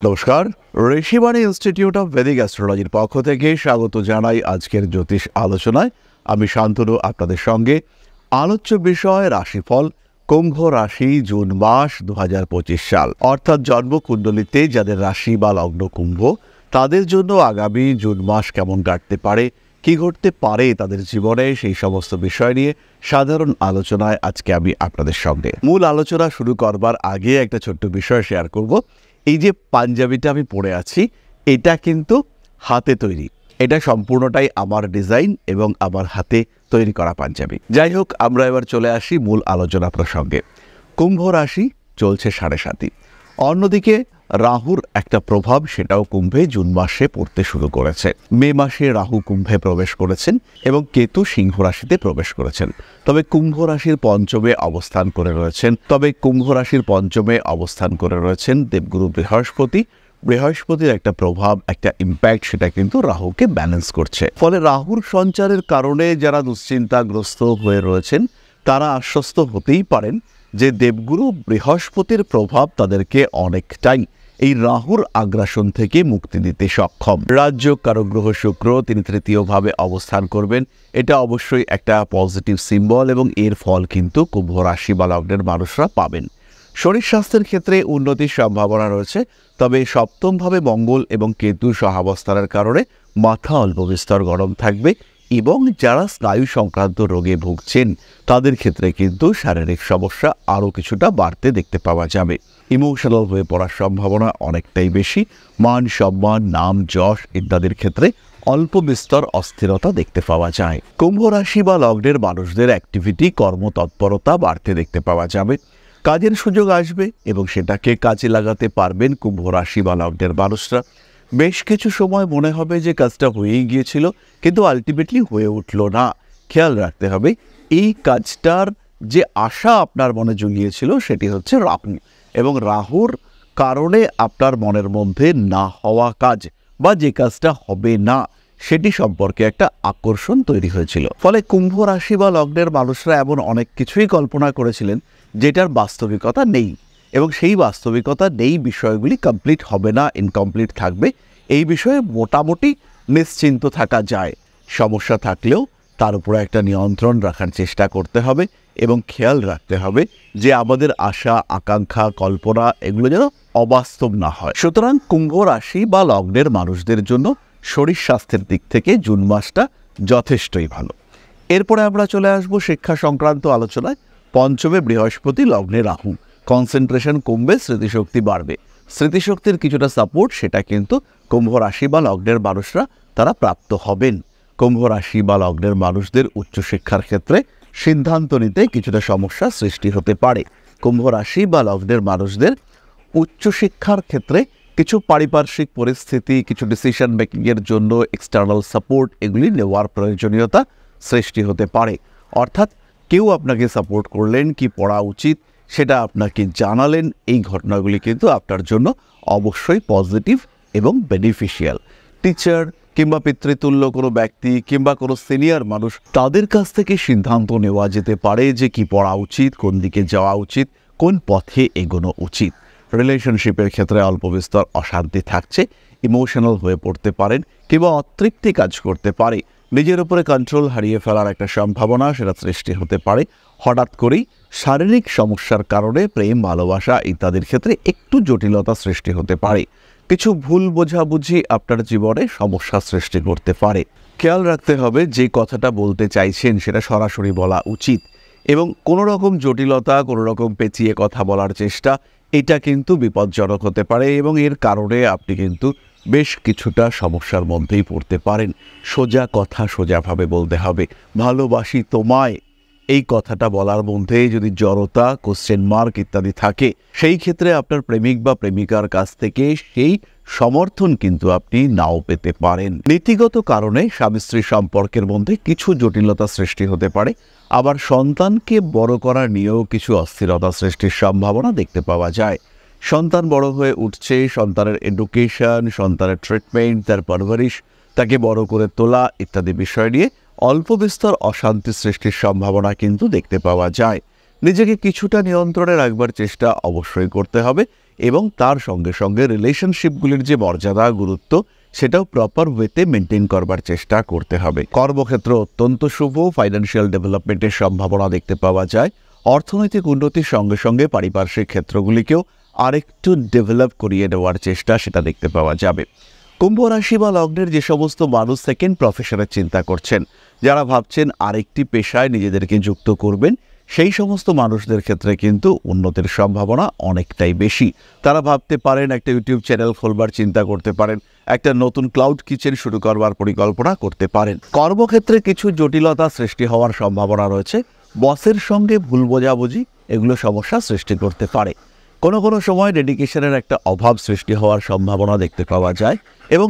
নমস্কার, Rishibani institute of Vedic অ্যাস্ট্রোলজির পক্ষ থেকে স্বাগত জানাই আজকের জ্যোতিষ আলোচনায়। আমি শান্তনু আপনাদের সঙ্গে। আলোচ্য বিষয় রাশিফল কুম্ভ রাশি জুন মাস 2025 সাল, অর্থাৎ জন্মকুণ্ডলিতে যাদের রাশি বা লগ্ন কুম্ভ তাদের জন্য আগামী জুন মাস কেমন কাটতে পারে, কি ঘটতে পারে তাদের জীবনে, সেই সমস্ত বিষয় নিয়ে সাধারণ আলোচনায় আজকে আমি আপনাদের সঙ্গে। মূল আলোচনা শুরু করবার আগে একটা ছোট্ট বিষয় শেয়ার করব। এই যে পাঞ্জাবিটা আমি পরে আছি, এটা কিন্তু হাতে তৈরি। এটা সম্পূর্ণটাই আমার ডিজাইন এবং আমার হাতে তৈরি করা পাঞ্জাবি। যাই হোক, আমরা এবার চলে আসি মূল আলোচনা প্রসঙ্গে। কুম্ভ রাশি চলছে 7.5। অন্যদিকে রাহুর একটা প্রভাব, সেটাও কুম্ভে জুন মাসে পড়তে শুরু করেছে। মে মাসে রাহু কুম্ভে প্রবেশ করেছেন এবং কেতু সিংহ রাশিতে প্রবেশ করেছেন। তবে কুম্ভ রাশির পঞ্চমে অবস্থান করে রয়েছেন দেবগুরু বৃহস্পতি। বৃহস্পতির একটা প্রভাব, একটা ইম্প্যাক্ট, সেটা কিন্তু রাহুকে ব্যালেন্স করছে। ফলে রাহুর সঞ্চারের কারণে যারা দুশ্চিন্তাগ্রস্ত হয়ে রয়েছেন তারা আশ্বস্ত হতেই পারেন যে দেবগুরু বৃহস্পতির প্রভাব তাদেরকে অনেকটাই এই রাহুর আগ্রাসন থেকে মুক্তি দিতে সক্ষম। রাজ্য কারগ্রহ শুক্র, তিনি তৃতীয়ভাবে অবস্থান করবেন। এটা অবশ্যই একটা পজিটিভ সিম্বল এবং এর ফল কিন্তু কুম্ভ রাশি বা লগ্নের মানুষরা পাবেন। শরীর স্বাস্থ্যের ক্ষেত্রে উন্নতির সম্ভাবনা রয়েছে, তবে সপ্তমভাবে মঙ্গল এবং কেতু সহাবস্থানের কারণে মাথা অল্প বিস্তর গরম থাকবে এবং যারা স্নায়ু সংক্রান্ত রোগে ভুগছেন তাদের ক্ষেত্রে কিন্তু শারীরিক সমস্যা আরও কিছুটা বাড়তে দেখতে পাওয়া যাবে। ইমোশনাল হয়ে পড়ার সম্ভাবনা অনেকটাই বেশি। মান সম্মান, নাম যশ ইত্যাদির ক্ষেত্রে অল্প বিস্তর অস্থিরতা দেখতে পাওয়া যায়। কুম্ভ রাশি বা লগ্নের মানুষদের অ্যাক্টিভিটি, কর্মতৎপরতা বাড়তে দেখতে পাওয়া যাবে। কাজের সুযোগ আসবে এবং সেটাকে কাজে লাগাতে পারবেন কুম্ভ রাশি বা লগ্নের মানুষরা। বেশ কিছু সময় মনে হবে যে কাজটা হয়েই গিয়েছিল, কিন্তু আলটিমেটলি হয়ে উঠল না। খেয়াল রাখতে হবে, এই কাজটার যে আশা আপনার মনে জুগিয়েছিল সেটি হচ্ছে রাহু, এবং রাহুর কারণে আপনার মনের মধ্যে না হওয়া কাজ বা যে কাজটা হবে না সেটি সম্পর্কে একটা আকর্ষণ তৈরি হয়েছিল। ফলে কুম্ভ রাশি বা লগ্নের মানুষরা এমন অনেক কিছুই কল্পনা করেছিলেন যেটার বাস্তবিকতা নেই, এবং সেই বাস্তবিকতা নেই বিষয়গুলি কমপ্লিট হবে না, ইনকমপ্লিট থাকবে, এই বিষয়ে মোটামুটি নিশ্চিন্ত থাকা যায়। সমস্যা থাকলেও তার উপরে একটা নিয়ন্ত্রণ রাখার চেষ্টা করতে হবে এবং খেয়াল রাখতে হবে যে আমাদের আশা, আকাঙ্ক্ষা, কল্পনা এগুলো যেন অবাস্তব না হয়। সুতরাং কুম্ভ রাশি বা লগ্নের মানুষদের জন্য শরীর স্বাস্থ্যের দিক থেকে জুন মাসটা যথেষ্টই ভালো। এরপরে আমরা চলে আসব শিক্ষা সংক্রান্ত আলোচনায়। পঞ্চমে বৃহস্পতি, লগ্নে রাহু, কনসেন্ট্রেশন কমবে, স্মৃতিশক্তি বাড়বে। স্মৃতিশক্তির কিছুটা সাপোর্ট সেটা কিন্তু কুম্ভ রাশি বা লগ্নের মানুষরা তারা প্রাপ্ত হবেন। কুম্ভ রাশি বা লগ্নের মানুষদের উচ্চশিক্ষার ক্ষেত্রে সিদ্ধান্ত নিতে কিছুটা সমস্যা সৃষ্টি হতে পারে। কুম্ভ রাশি বা লগ্নের মানুষদের উচ্চশিক্ষার ক্ষেত্রে কিছু পারিপার্শ্বিক পরিস্থিতি, কিছু ডিসিশন মেকিংয়ের জন্য এক্সটার্নাল সাপোর্ট এগুলি নেওয়ার প্রয়োজনীয়তা সৃষ্টি হতে পারে। অর্থাৎ কেউ আপনাকে সাপোর্ট করলেন, কি পড়া উচিত সেটা আপনাকে জানালেন, এই ঘটনাগুলি কিন্তু আপনার জন্য অবশ্যই পজিটিভ এবং বেনিফিশিয়াল। টিচার কিংবা পিতৃতুল্য কোনো ব্যক্তি কিংবা কোনো সিনিয়র মানুষ, তাদের কাছ থেকে সিদ্ধান্ত নেওয়া যেতে পারে যে কি পড়া উচিত, কোন দিকে যাওয়া উচিত, কোন পথে এগোনো উচিত। রিলেশনশিপের ক্ষেত্রে অল্প বিস্তর অশান্তি থাকছে, ইমোশনাল হয়ে পড়তে পারেন কিংবা অতৃপ্তি কাজ করতে পারে। নিজের উপরে কন্ট্রোল হারিয়ে ফেলার একটা সম্ভাবনা সেটা সৃষ্টি হতে পারে। হঠাৎ করেই শারীরিক সমস্যার কারণে প্রেম, ভালোবাসা ইত্যাদির ক্ষেত্রে একটু জটিলতা সৃষ্টি হতে পারে। কিছু ভুল বোঝাবুঝি আপনার জীবনে সমস্যা সৃষ্টি করতে পারে। খেয়াল রাখতে হবে যে কথাটা বলতে চাইছেন সেটা সরাসরি বলা উচিত, এবং কোনো রকম জটিলতা, কোনো রকম পেঁচিয়ে কথা বলার চেষ্টা এটা কিন্তু বিপজ্জনক হতে পারে এবং এর কারণে আপনি কিন্তু বেশ কিছুটা সমস্যার মধ্যেই পড়তে পারেন। সোজা কথা সোজাভাবে বলতে হবে। ভালোবাসি তোমায়, এই কথাটা বলার মধ্যে যদি জড়তা, কোশ্চেন মার্ক ইত্যাদি থাকে, সেই ক্ষেত্রে আপনার প্রেমিক বা প্রেমিকার কাছ থেকে সেই সমর্থন কিন্তু আপনি নাও পেতে পারেন। নীতিগত কারণে স্বামী স্ত্রী সম্পর্কের মধ্যে কিছু জটিলতা সৃষ্টি হতে পারে। আবার সন্তানকে বড় করার নিয়েও কিছু অস্থিরতা সৃষ্টির সম্ভাবনা দেখতে পাওয়া যায়। সন্তান বড় হয়ে উঠছে, সন্তানের এডুকেশন, সন্তানের ট্রিটমেন্ট, তার পরবরিশ, তাকে বড় করে তোলা ইত্যাদি বিষয় নিয়ে অল্প বিস্তর অশান্তি সৃষ্টির সম্ভাবনা কিন্তু দেখতে পাওয়া যায়। নিজেকে কিছুটা নিয়ন্ত্রণে রাখবার চেষ্টা অবশ্যই করতে হবে এবং তার সঙ্গে সঙ্গে রিলেশনশিপগুলির যে মর্যাদা গুরুত্ব সেটাও প্রপার ওয়েতে মেনটেন করবার চেষ্টা করতে হবে। কর্মক্ষেত্র অত্যন্ত শুভ, ফাইন্যান্সিয়াল ডেভেলপমেন্টের সম্ভাবনা দেখতে পাওয়া যায়। অর্থনৈতিক উন্নতির সঙ্গে সঙ্গে পারিপার্শ্বিক ক্ষেত্রগুলিকেও আরেকটু ডেভেলপ করিয়ে নেওয়ার চেষ্টা সেটা দেখতে পাওয়া যাবে। কুম্ভ রাশি বা লগ্নের যে সমস্ত মানুষ সেকেন্ড প্রফেশনের চিন্তা করছেন, যারা ভাবছেন আরেকটি পেশায় নিজেদেরকে যুক্ত করবেন, সেই সমস্ত মানুষদের ক্ষেত্রে কিন্তু উন্নতির সম্ভাবনা অনেকটাই বেশি। তারা ভাবতে পারেন একটা ইউটিউব চ্যানেল খোলবার চিন্তা করতে পারেন, একটা নতুন ক্লাউড কিচেন শুরু করবার পরিকল্পনা করতে পারেন। কর্মক্ষেত্রে কিছু জটিলতা সৃষ্টি হওয়ার সম্ভাবনা রয়েছে। বসের সঙ্গে ভুল বোঝাবুঝি এগুলো সমস্যা সৃষ্টি করতে পারে। কোনো কোনো সময় ডেডিকেশনের একটা অভাব সৃষ্টি হওয়ার সম্ভাবনা দেখতে পাওয়া যায় এবং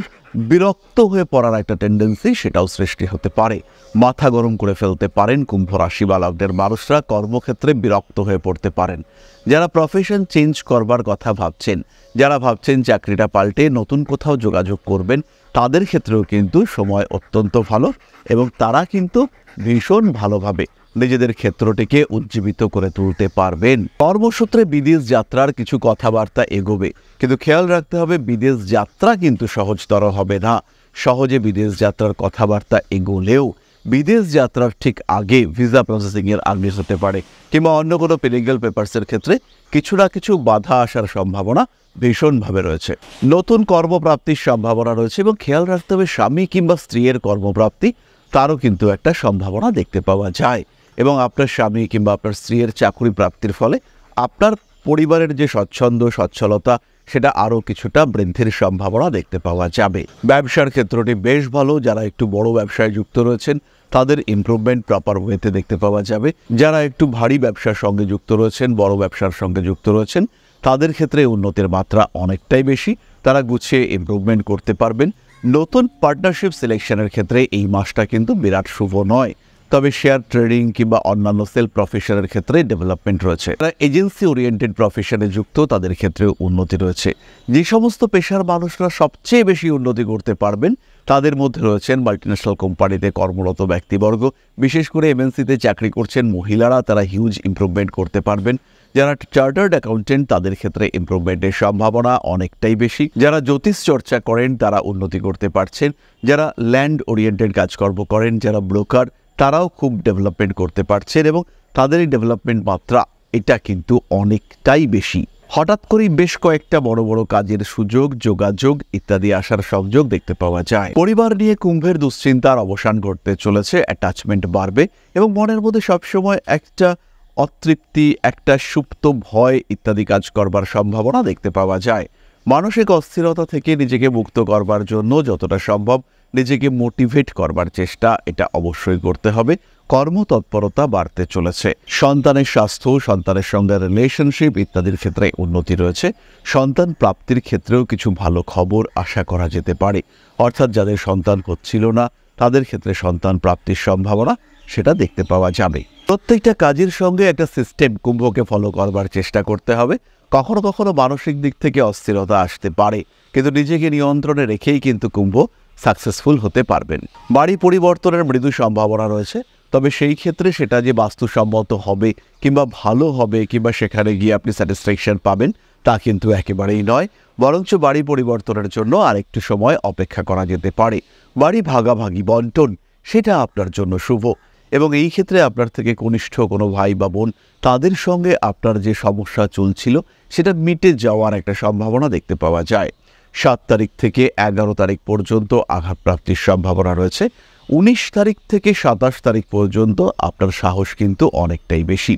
বিরক্ত হয়ে পড়ার একটা টেন্ডেন্সি সেটাও সৃষ্টি হতে পারে। মাথা গরম করে ফেলতে পারেন কুম্ভ রাশি বা লগ্নের মানুষরা, কর্মক্ষেত্রে বিরক্ত হয়ে পড়তে পারেন। যারা প্রফেশন চেঞ্জ করবার কথা ভাবছেন, যারা ভাবছেন চাকরিটা পাল্টে নতুন কোথাও যোগাযোগ করবেন, তাদের ক্ষেত্রেও কিন্তু সময় অত্যন্ত ভালো এবং তারা কিন্তু ভীষণ ভালোভাবে নিজেদের ক্ষেত্রটিকে উজ্জীবিত করে তুলতে পারবেন। কর্মসূত্রে বিদেশ যাত্রার কিছু কথাবার্তা এগোবে, কিন্তু খেয়াল রাখতে হবে বিদেশ যাত্রা কিন্তু সহজতর হবে না। সহজে বিদেশ যাত্রার কথাবার্তা এগোলেও বিদেশ যাত্রার ঠিক আগে ভিসা প্রসেসিংয়ের আগে হতে পারে, কিংবা অন্য কোনো লিগ্যাল পেপারসের ক্ষেত্রে কিছু না কিছু বাধা আসার সম্ভাবনা ভীষণভাবে রয়েছে। নতুন কর্মপ্রাপ্তির সম্ভাবনা রয়েছে এবং খেয়াল রাখতে হবে স্বামী কিংবা স্ত্রীর কর্মপ্রাপ্তি তারও কিন্তু একটা সম্ভাবনা দেখতে পাওয়া যায় এবং আপনার স্বামী কিংবা আপনার স্ত্রীর চাকরি প্রাপ্তির ফলে আপনার পরিবারের যে স্বচ্ছন্দ সচ্ছলতা সেটা আরও কিছুটা বৃদ্ধির সম্ভাবনা দেখতে পাওয়া যাবে। ব্যবসার ক্ষেত্রটি বেশ ভালো। যারা একটু বড় ব্যবসায় যুক্ত রয়েছেন তাদের ইমপ্রুভমেন্ট প্রপার ওয়েতে দেখতে পাওয়া যাবে। যারা একটু ভারী ব্যবসার সঙ্গে যুক্ত রয়েছেন, বড় ব্যবসার সঙ্গে যুক্ত রয়েছেন, তাদের ক্ষেত্রে উন্নতির মাত্রা অনেকটাই বেশি। তারা গুছিয়ে ইমপ্রুভমেন্ট করতে পারবেন। নতুন পার্টনারশিপ সিলেকশনের ক্ষেত্রে এই মাসটা কিন্তু বিরাট শুভ নয়, তবে শেয়ার ট্রেডিং কিংবা অন্যান্য সেল প্রফেশনের ক্ষেত্রে ডেভেলপমেন্ট রয়েছে। যারা এজেন্সি ওরিয়েন্টেড প্রফেশনে যুক্ত তাদের ক্ষেত্রেও উন্নতি রয়েছে। যে সমস্ত পেশার মানুষরা সবচেয়ে বেশি উন্নতি করতে পারবেন তাদের মধ্যে রয়েছেন মাল্টিন্যাশনাল কোম্পানিতে কর্মরত ব্যক্তিবর্গ, বিশেষ করে এমএনসিতে চাকরি করছেন মহিলারা, তারা হিউজ ইমপ্রুভমেন্ট করতে পারবেন। যারা চার্টার্ড অ্যাকাউন্টেন্ট তাদের ক্ষেত্রে ইমপ্রুভমেন্টের সম্ভাবনা অনেকটাই বেশি। যারা জ্যোতিষ চর্চা করেন তারা উন্নতি করতে পারছেন। যারা ল্যান্ড ওরিয়েন্টেড কাজকর্ম করেন, যারা ব্রোকার, তারাও খুব ডেভেলপমেন্ট করতে পারছেন এবং তাদের এই ডেভেলপমেন্ট মাত্রা এটা কিন্তু অনেকটাই বেশি। হঠাৎ করেই বেশ কয়েকটা বড় বড় কাজের সুযোগ, যোগাযোগ ইত্যাদি আসার সংযোগ দেখতে পাওয়া যায়। পরিবার নিয়ে কুম্ভের দুশ্চিন্তার অবসান ঘটতে চলেছে, অ্যাটাচমেন্ট বাড়বে এবং মনের মধ্যে সবসময় একটা অতৃপ্তি, একটা সুপ্ত ভয় ইত্যাদি কাজ করবার সম্ভাবনা দেখতে পাওয়া যায়। মানসিক অস্থিরতা থেকে নিজেকে মুক্ত করবার জন্য যতটা সম্ভব নিজেকে মোটিভেট করবার চেষ্টা এটা অবশ্যই করতে হবে। কর্মতৎপরতা বাড়তে চলেছে। সন্তানের স্বাস্থ্য, সন্তানের সঙ্গে রিলেশনশিপ ইত্যাদির ক্ষেত্রে উন্নতি রয়েছে। সন্তান প্রাপ্তির ক্ষেত্রেও কিছু ভালো খবর আশা করা যেতে পারে, অর্থাৎ যাদের সন্তান হচ্ছিল না তাদের ক্ষেত্রে সন্তান প্রাপ্তির সম্ভাবনা সেটা দেখতে পাওয়া যাবে। প্রত্যেকটা কাজের সঙ্গে একটা সিস্টেম কুম্ভকে ফলো করবার চেষ্টা করতে হবে। কখনো কখনো মানসিক দিক থেকে অস্থিরতা আসতে পারে, কিন্তু নিজেকে নিয়ন্ত্রণে রেখেই কিন্তু কুম্ভ সাকসেসফুল হতে পারবেন। বাড়ি পরিবর্তনের মৃদু সম্ভাবনা রয়েছে, তবে সেই ক্ষেত্রে সেটা যে বাস্তুসম্মত হবে কিংবা ভালো হবে কিংবা সেখানে গিয়ে আপনি স্যাটিসফ্যাকশন পাবেন তা কিন্তু একেবারেই নয়। বরঞ্চ বাড়ি পরিবর্তনের জন্য আরেকটু সময় অপেক্ষা করা যেতে পারে। বাড়ি ভাগাভাগি বন্টন সেটা আপনার জন্য শুভ এবং এই ক্ষেত্রে আপনার থেকে কনিষ্ঠ কোনো ভাই বা বোন তাদের সঙ্গে আপনার যে সমস্যা চলছিল সেটা মিটে যাওয়ার একটা সম্ভাবনা দেখতে পাওয়া যায়। 7 তারিখ থেকে 11 তারিখ পর্যন্ত আঘাতপ্রাপ্তির সম্ভাবনা রয়েছে। 19 তারিখ থেকে 27 তারিখ পর্যন্ত আপনার সাহস কিন্তু অনেকটাই বেশি।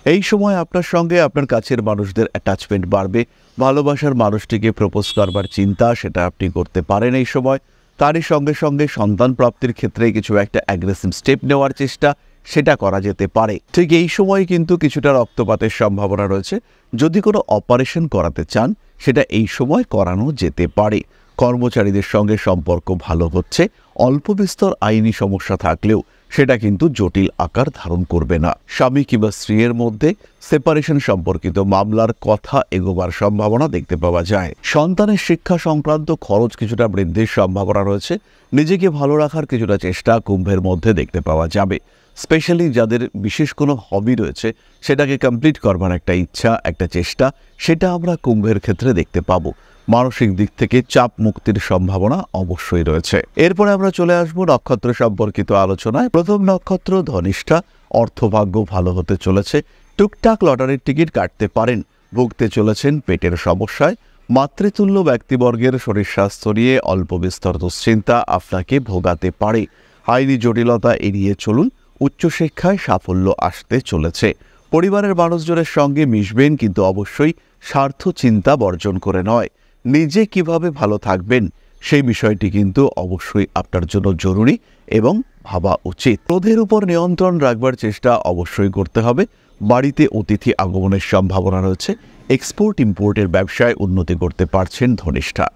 এই সময় আপনার সঙ্গে আপনার কাছের মানুষদের অ্যাটাচমেন্ট বাড়বে। ভালোবাসার মানুষটিকে প্রপোজ করবার চিন্তা সেটা আপনি করতে পারেন এই সময়। তারই সঙ্গে সঙ্গে সন্তান প্রাপ্তির ক্ষেত্রে কিছু একটা অ্যাগ্রেসিভ স্টেপ নেওয়ার চেষ্টা সেটা করা যেতে পারে। ঠিক এই সময় কিন্তু কিছুটা রক্তপাতের সম্ভাবনা রয়েছে। যদি কোনো অপারেশন করাতে চান সেটা এই সময় করানো যেতে পারে। কর্মচারীদের সঙ্গে সম্পর্ক ভালো হচ্ছে। অল্প বিস্তর আইনি সমস্যা থাকলেও সেটা কিন্তু জটিল আকার ধারণ করবে না। স্বামী কিংবা স্ত্রীর মধ্যে সেপারেশন সম্পর্কিত মামলার কথা এগোবার সম্ভাবনা দেখতে পাওয়া যায়। সন্তানের শিক্ষা সংক্রান্ত খরচ কিছুটা বৃদ্ধির সম্ভাবনা রয়েছে। নিজেকে ভালো রাখার কিছুটা চেষ্টা কুম্ভের মধ্যে দেখতে পাওয়া যাবে। স্পেশালি যাদের বিশেষ কোনো হবি রয়েছে সেটাকে কমপ্লিট করবার একটা ইচ্ছা, একটা চেষ্টা, সেটা আমরা কুম্ভের ক্ষেত্রে দেখতে পাবো। মানসিক দিক থেকে চাপ মুক্তির সম্ভাবনা অবশ্যই রয়েছে। এরপরে আমরা চলে আসবো নক্ষত্র সম্পর্কিত আলোচনায়। প্রথম নক্ষত্র ধনিষ্ঠা। অর্থভাগ্য ভালো হতে চলেছে। টুকটাক লটারির টিকিট কাটতে পারেন। ভুগতে চলেছেন পেটের সমস্যায়। মাতৃতুল্য ব্যক্তিবর্গের শরীর স্বাস্থ্য নিয়ে অল্প বিস্তর দুশ্চিন্তা আপনাকে ভোগাতে পারে। আইনি জটিলতা এড়িয়ে চলুন। উচ্চশিক্ষায় সাফল্য আসতে চলেছে। পরিবারের মানুষজনের সঙ্গে মিশবেন, কিন্তু অবশ্যই স্বার্থ চিন্তা বর্জন করে নয়। নিজে কিভাবে ভালো থাকবেন সেই বিষয়টি কিন্তু অবশ্যই আপনার জন্য জরুরি এবং ভাবা উচিত। ক্রোধের উপর নিয়ন্ত্রণ রাখবার চেষ্টা অবশ্যই করতে হবে। বাড়িতে অতিথি আগমনের সম্ভাবনা রয়েছে। এক্সপোর্ট ইম্পোর্টের ব্যবসায় উন্নতি করতে পারছেন ধনিষ্ঠা।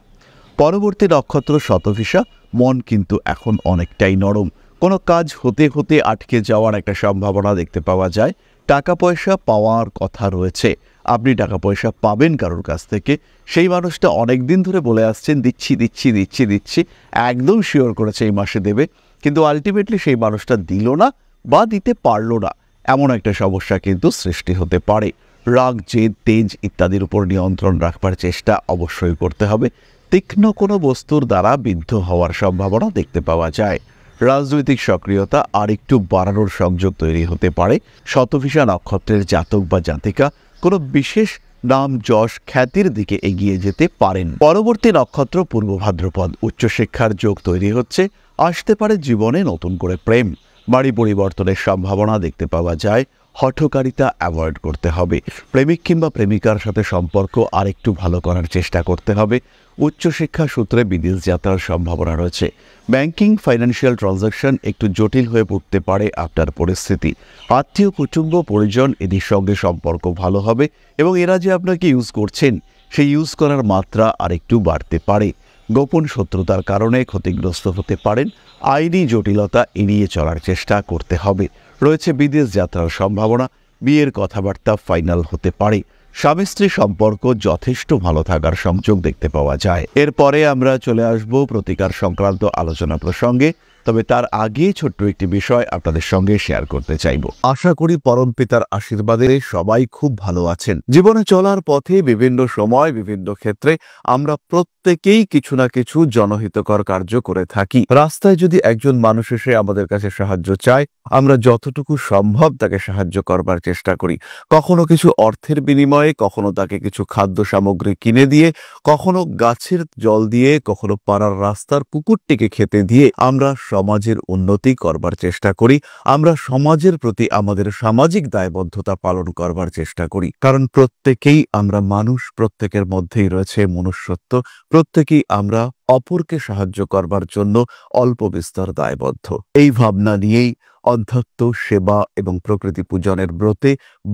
পরবর্তী নক্ষত্র শতভিষা। মন কিন্তু এখন অনেকটাই নরম। কোনো কাজ হতে হতে আটকে যাওয়ার একটা সম্ভাবনা দেখতে পাওয়া যায়। টাকা পয়সা পাওয়ার কথা রয়েছে। আপনি টাকা পয়সা পাবেন কারোর কাছ থেকে। সেই মানুষটা অনেক দিন ধরে বলে আসছেন দিচ্ছি দিচ্ছি দিচ্ছি দিচ্ছি, একদম শিওর করেছে এই মাসে দেবে, কিন্তু আলটিমেটলি সেই মানুষটা দিল না বা দিতে পারলো না। এমন একটা সমস্যা কিন্তু সৃষ্টি হতে পারে। রাগ, জেদ, তেজ ইত্যাদির উপর নিয়ন্ত্রণ রাখবার চেষ্টা অবশ্যই করতে হবে। তীক্ষ্ণ কোনো বস্তুর দ্বারা বিদ্ধ হওয়ার সম্ভাবনা দেখতে পাওয়া যায়। রাজনৈতিক সক্রিয়তা আর একটু বাড়ানোর সংযোগ তৈরি হতে পারে। শতভিষা নক্ষত্রের জাতক বা জাতিকা কোনো বিশেষ নাম, যশ, খ্যাতির দিকে এগিয়ে যেতে পারেন। পরবর্তী নক্ষত্র পূর্ব ভাদ্রপদ। উচ্চশিক্ষার যোগ তৈরি হচ্ছে। আসতে পারে জীবনে নতুন করে প্রেম। বাড়ি পরিবর্তনের সম্ভাবনা দেখতে পাওয়া যায়। হঠকারিতা অ্যাভয়েড করতে হবে। প্রেমিক কিংবা প্রেমিকার সাথে সম্পর্ক আরেকটু ভালো করার চেষ্টা করতে হবে। উচ্চশিক্ষা সূত্রে বিদেশ যাত্রার সম্ভাবনা রয়েছে। ব্যাংকিং, ফাইন্যান্সিয়াল ট্রানজাকশন একটু জটিল হয়ে পড়তে পারে আপনার পরিস্থিতি। আত্মীয়, কুটুম্ব, পরিজন এদের সঙ্গে সম্পর্ক ভালো হবে এবং এরা যে আপনাকে ইউজ করছেন সেই ইউজ করার মাত্রা আরেকটু বাড়তে পারে। গোপন শত্রুতার কারণে ক্ষতিগ্রস্ত হতে পারেন। আইনি জটিলতা এড়িয়ে চলার চেষ্টা করতে হবে। রয়েছে বিদেশ যাত্রার সম্ভাবনা। বিয়ের কথাবার্তা ফাইনাল হতে পারে। স্বামী স্ত্রী সম্পর্ক যথেষ্ট ভালো থাকার সংযোগ দেখতে পাওয়া যায়। এরপরে আমরা চলে আসব প্রতিকার সংক্রান্ত আলোচনা প্রসঙ্গে। তবে তার আগে ছোট্ট একটি বিষয় আপনাদের সঙ্গে শেয়ার করতে চাইব। আশা করি পরম পিতার আশীর্বাদে সবাই খুব ভালো আছেন। জীবনে চলার পথে বিভিন্ন সময় বিভিন্ন ক্ষেত্রে আমরা প্রত্যেকেই কিছু না কিছু জনহিতকর কার্য করে থাকি। রাস্তায় যদি একজন মানুষ এসে আমাদের কাছে সাহায্য চায়, আমরা যতটুকু সম্ভব তাকে সাহায্য করবার চেষ্টা করি। কখনো কিছু অর্থের বিনিময়ে, কখনো তাকে কিছু খাদ্য সামগ্রী কিনে দিয়ে, কখনো গাছের জল দিয়ে, কখনো পাড়ার রাস্তার কুকুরটিকে খেতে দিয়ে আমরা সমাজের উন্নতি করবার চেষ্টা করি। আমরা সমাজের প্রতি আমাদের সামাজিক দায়বদ্ধতা পালন করবার চেষ্টা করি। কারণ প্রত্যেকেই আমরা মানুষ, প্রত্যেকের মধ্যেই রয়েছে মনুষ্যত্ব। প্রত্যেকেই আমরা অপরকে সাহায্য করবার জন্য অল্প বিস্তর দায়বদ্ধ। এই ভাবনা নিয়েই অধ্যাত্ম, সেবা এবং প্রকৃতি পূজনের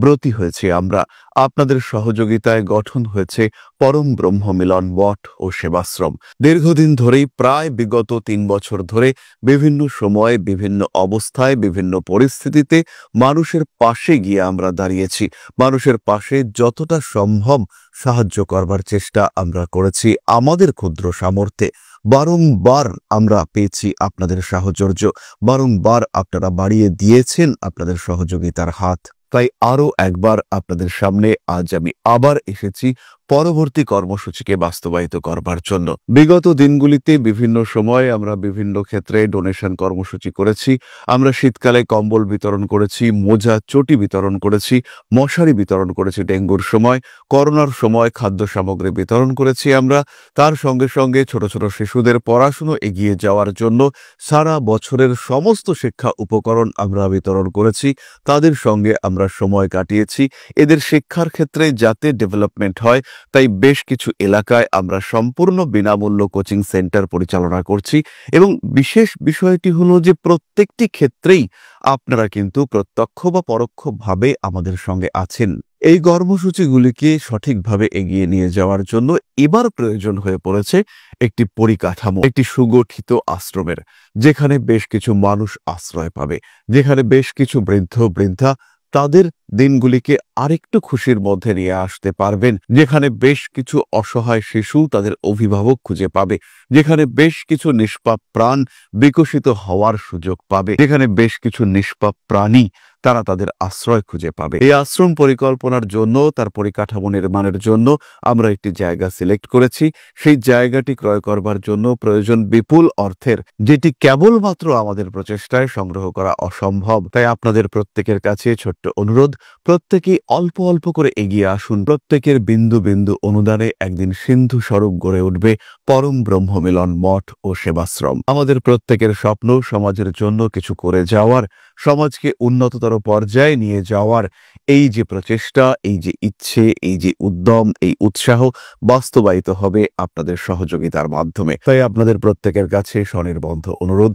ব্রতী হয়েছে আমরা। আপনাদের সহযোগিতায় গঠন হয়েছে পরম ব্রহ্ম মিলন মঠ ও সেবাশ্রম। দীর্ঘদিন ধরেই, প্রায় বিগত 3 বছর ধরে বিভিন্ন সময়ে, বিভিন্ন অবস্থায়, বিভিন্ন পরিস্থিতিতে মানুষের পাশে গিয়ে আমরা দাঁড়িয়েছি। মানুষের পাশে যতটা সম্ভব সাহায্য করবার চেষ্টা আমরা করেছি আমাদের ক্ষুদ্র সামর্থ্যে। বারংবার আমরা পেয়েছি আপনাদের সাহচর্য। বারংবার আপনারা বাড়িয়ে দিয়েছেন আপনাদের সহযোগিতার হাত। তাই আরও একবার আপনাদের সামনে আজ আমি আবার এসেছি পরবর্তী কর্মসূচিকে বাস্তবায়িত করবার জন্য। বিগত দিনগুলিতে বিভিন্ন সময়ে আমরা বিভিন্ন ক্ষেত্রে ডোনেশন কর্মসূচি করেছি। আমরা শীতকালে কম্বল বিতরণ করেছি, মোজা, চটি বিতরণ করেছি, মশারি বিতরণ করেছি ডেঙ্গুর সময়, করোনার সময় খাদ্য সামগ্রী বিতরণ করেছি আমরা। তার সঙ্গে সঙ্গে ছোট ছোট শিশুদের পড়াশুনো এগিয়ে যাওয়ার জন্য সারা বছরের সমস্ত শিক্ষা উপকরণ আমরা বিতরণ করেছি। তাদের সঙ্গে আমরা সময় কাটিয়েছি। এদের শিক্ষার ক্ষেত্রে যাতে ডেভেলপমেন্ট হয়, তাই বেশ কিছু এলাকায় আমরা সম্পূর্ণ বিনামূল্য কোচিং সেন্টার পরিচালনা করছি। এবং বিশেষ বিষয়টি হলো যে প্রত্যেকটি ক্ষেত্রেই আপনারা কিন্তু প্রত্যক্ষ বা পরোক্ষভাবে আমাদের সঙ্গে আছেন। এই কর্মসূচিগুলিকে সঠিকভাবে এগিয়ে নিয়ে যাওয়ার জন্য এবার প্রয়োজন হয়ে পড়েছে একটি পরিকাঠামো, একটি সুগঠিত আশ্রমের, যেখানে বেশ কিছু মানুষ আশ্রয় পাবে, যেখানে বেশ কিছু বৃদ্ধ বৃদ্ধা তাদের দিনগুলিকে আরেকটু খুশির মধ্যে নিয়ে আসতে পারবেন, যেখানে বেশ কিছু অসহায় শিশু তাদের অভিভাবক খুঁজে পাবে, যেখানে বেশ কিছু নিষ্পাপ প্রাণ বিকশিত হওয়ার সুযোগ পাবে, যেখানে বেশ কিছু নিষ্পাপ প্রাণী তারা তাদের আশ্রয় খুঁজে পাবে। এই আশ্রম পরিকল্পনার জন্য, তার পরিকাঠামো নির্মাণের জন্য আমরা একটি জায়গা সিলেক্ট করেছি। সেই জায়গাটি ক্রয় করবার জন্য প্রয়োজন বিপুল অর্থের, যেটি কেবলমাত্র আমাদের প্রচেষ্টায় সংগ্রহ করা অসম্ভব। তাই আপনাদের প্রত্যেকের কাছে ছোট্ট অনুরোধ, প্রত্যেকেই অল্প অল্প করে এগিয়ে আসুন। প্রত্যেকের বিন্দু বিন্দু অনুদানে একদিন সিন্ধু স্বরূপ গড়ে উঠবে পরম ব্রহ্মমিলন মঠ ও সেবাশ্রম। আমাদের প্রত্যেকের স্বপ্ন সমাজের জন্য কিছু করে যাওয়ার, সমাজকে উন্নততর পর্যায়ে নিয়ে যাওয়ার এই যে প্রচেষ্টা, এই যে ইচ্ছে, এই যে উদ্যম, এই উৎসাহ বাস্তবায়িত হবে আপনাদের সহযোগিতার মাধ্যমে। তাই আপনাদের প্রত্যেকের কাছে স্বনির্বন্ধ অনুরোধ,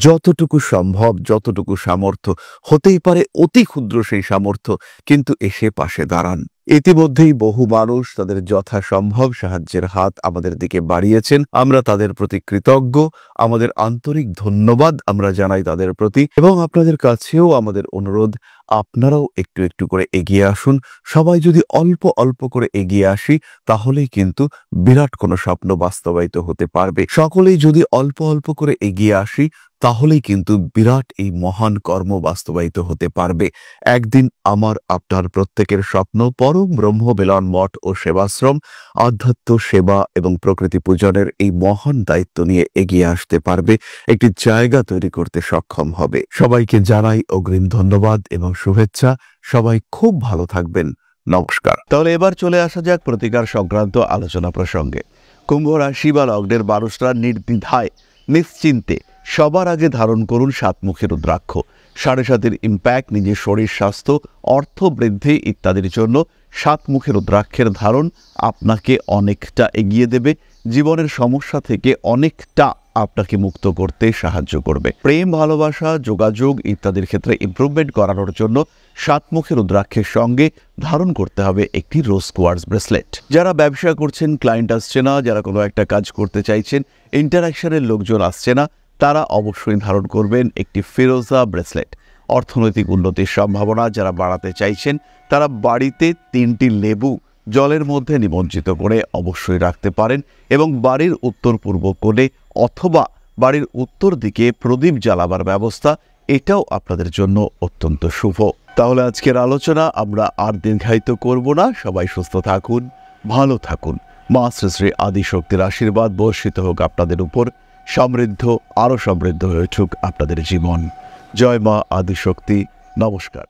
যতটুকু সম্ভব, যতটুকু সামর্থ্য, হতেই পারে অতি ক্ষুদ্র সেই সামর্থ্য, কিন্তু এসে পাশে দাঁড়ান। ইতিমধ্যেই বহু মানুষ তাদের যথাসম্ভব সাহায্যের হাত আমাদের দিকে বাড়িয়েছেন। আমরা তাদের প্রতি কৃতজ্ঞ, আমাদের আন্তরিক ধন্যবাদ আমরা জানাই তাদের প্রতি। এবং আপনাদের কাছেও আমাদের অনুরোধ, আপনারাও একটু একটু করে এগিয়ে আসুন। সবাই যদি অল্প অল্প করে এগিয়ে আসি, তাহলেই কিন্তু বিরাট কোনো স্বপ্ন বাস্তবায়িত হতে পারবে। সকলেই যদি অল্প অল্প করে এগিয়ে আসি, তাহলেই কিন্তু বিরাট এই মহান কর্ম বাস্তবায়িত হতে পারবে। একদিন আমার আপনার প্রত্যেকের স্বপ্ন পরম ব্রহ্মমিলন মঠ ও সেবাশ্রম আধ্যাত্ম সেবা এবং প্রকৃতি পূজনের এই মহান দায়িত্ব নিয়ে এগিয়ে আসতে পারবে, একটি জায়গা তৈরি করতে সক্ষম হবে। সবাইকে জানাই অগ্রিম ধন্যবাদ এবং শুভেচ্ছা। সবাই খুব ভালো থাকবেন। নমস্কার। তাহলে এবার চলে আসা যাক প্রতিকার সংক্রান্ত আলোচনা প্রসঙ্গে। কুম্ভ রাশি বা লগ্নের মানুষরা নির্দ্বিধায় নিশ্চিন্তে সবার আগে ধারণ করুন সাতমুখী রুদ্রাক্ষ। 7.5 ইম্প্যাক্ট নিজের শরীর স্বাস্থ্য, অর্থ বৃদ্ধি ইত্যাদির জন্য সাতমুখী রুদ্রাক্ষের ধারণ আপনাকে অনেকটা এগিয়ে দেবে, জীবনের সমস্যা থেকে অনেকটা আপনাকে মুক্ত করতে সাহায্য করবে। প্রেম, ভালোবাসা, যোগাযোগ ইত্যাদির ক্ষেত্রে ইমপ্রুভমেন্ট করানোর জন্য সাতমুখী রুদ্রাক্ষের সঙ্গে ধারণ করতে হবে একটি রোজ কোয়ার্টজ ব্রেসলেট। যারা ব্যবসা করছেন, ক্লায়েন্ট আসছে না, যারা কোনো একটা কাজ করতে চাইছেন, ইন্টারাকশনের লোকজন আসছে না, তারা অবশ্যই ধারণ করবেন একটি ফিরোজা ব্রেসলেট। অর্থনৈতিক উন্নতির সম্ভাবনা যারা বাড়াতে চাইছেন, তারা বাড়িতে 3টি লেবু জলের মধ্যে নিমজ্জিত করে অবশ্যই রাখতে পারেন এবং বাড়ির উত্তর পূর্ব কোণে অথবা বাড়ির উত্তর দিকে প্রদীপ জ্বালাবার ব্যবস্থা, এটাও আপনাদের জন্য অত্যন্ত শুভ। তাহলে আজকের আলোচনা আমরা আর দীর্ঘায়িত করব না। সবাই সুস্থ থাকুন, ভালো থাকুন। মা শ্রী শ্রী আদিশক্তির আশীর্বাদ বর্ষিত হোক আপনাদের উপর। সমৃদ্ধ, আরও সমৃদ্ধ হয়ে উঠুক আপনাদের জীবন। জয় মা আদিশক্তি। নমস্কার।